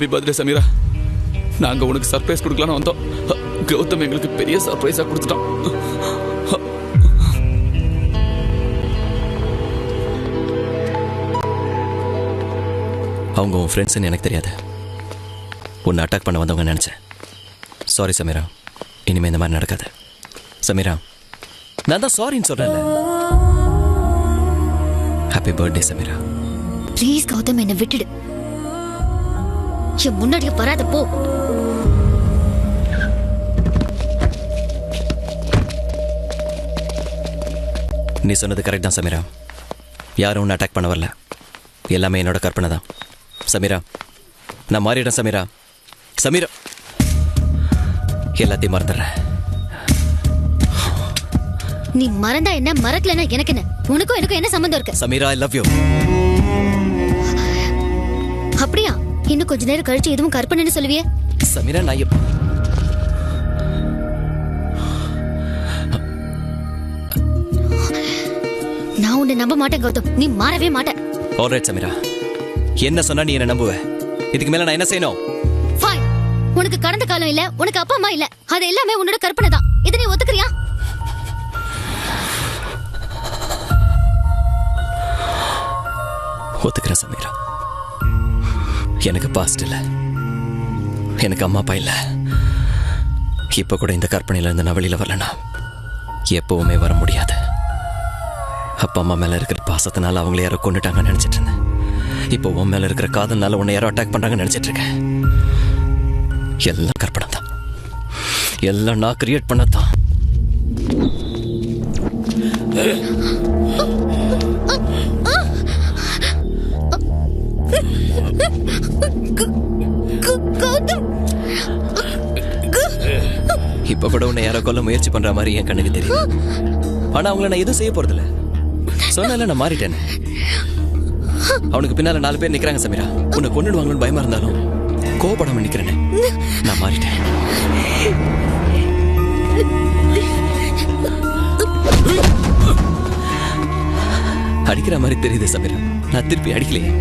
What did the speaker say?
Happy birthday Sameera. நாங்க உனக்கு surprise கொடுக்கலான்னு வந்தோம். கௌதம் எங்களுக்கு பெரிய சர்ப்ரைஸா கொடுத்துட்டான். அவங்க உன் ஃப்ரெண்ட்ஸ்ன்னு எனக்கு தெரியாது. உன்னை அட்டாக் பண்ண வந்தவங்க நினச்சேன். சாரி சமீரா, இனிமேல் இந்த மாதிரி நடக்காது. சமீரா, நான் தான் சாரின்னு சொல்கிறேன்ல. Happy birthday Sameera. Please Gautham, என்னை விட்டுடு. என் முன்னாடியே வராத போ. நீ சொன்னது கரெக்ட் தான் சமீரா. யாரும் உன்னை அட்டாக் பண்ண வரல. எல்லாமே என்னோட கற்பனை தான். சமீரா, நான் மாறிடுறேன் சமீரா. சமீரா, எல்லாத்தையும் மறந்துடுறேன். நீ மறந்தா என்ன, மறக்கலன்னா எனக்கு என்ன? உனக்கும் எனக்கும் என்ன சம்பந்தம் இருக்கு? Sameera, I love you. அப்படியா? இன்னும் கொஞ்ச நேரம் கழிச்சு எதுவும் கற்பனைன்னு சொல்லுவியே? சமீரா, நான் உன்னை நம்ப மாட்டேன் கௌதம். நீ மாறவே மாட்டேன். ஆல்ரைட் சமீரா, என்ன சொன்னா நீ என்ன நம்புவ? இதுக்கு மேல நான் என்ன செய்யணும்? ஃபைன். உனக்கு கடந்த காலம் இல்ல, உனக்கு அப்பா அம்மா இல்ல. அது எல்லாமே உன்னோட கற்பனை தான். இதை நீ ஒத்துக்கறியா? ஒத்துக்கிறேன் சமீரா. எனக்கு பாஸ்ட் இல்ல, எனக்கு அம்மா அப்பா இல்ல. இப்ப கூட இந்த கற்பனையில இருந்து நான் வெளியில வரலனா எப்பவுமே வர முடியாது. அப்பா அம்மா மேல இருக்கிற பாசத்தினால அவங்களை யாரோ கொண்டுட்டாங்கன்னு நினைச்சிட்டு இருந்தேன். இப்போ உன் மேல இருக்கிற காதல்னால உன்னை யாரோ அட்டாக் பண்றாங்கன்னு நினைச்சிட்டு இருக்கேன். எல்லாம் கற்பனை தான். எல்லாம் நான் கிரியேட் பண்ணதான். இப்ப கூட உன்னை யாரோ கொல்ல முயற்சி பண்ற மாதிரி என் கண்ணுக்கு தெரியும். ஆனா அவங்கள நான் எதுவும் செய்ய போறதில்ல. சொன்னால நான் மாறிட்டேன். அவனுக்கு பின்னால 4 பேர் நிக்கிறாங்க சமீரா. உன்னை கொன்னுடுவாங்கன்னு பயமா இருந்தாலும் கோபப்படாம நிக்கிறேன். நான் மாறிட்டேன். அடிக்கிற மாதிரி தெரியுது சமீரா. நான் திருப்பி அடிக்கலையே.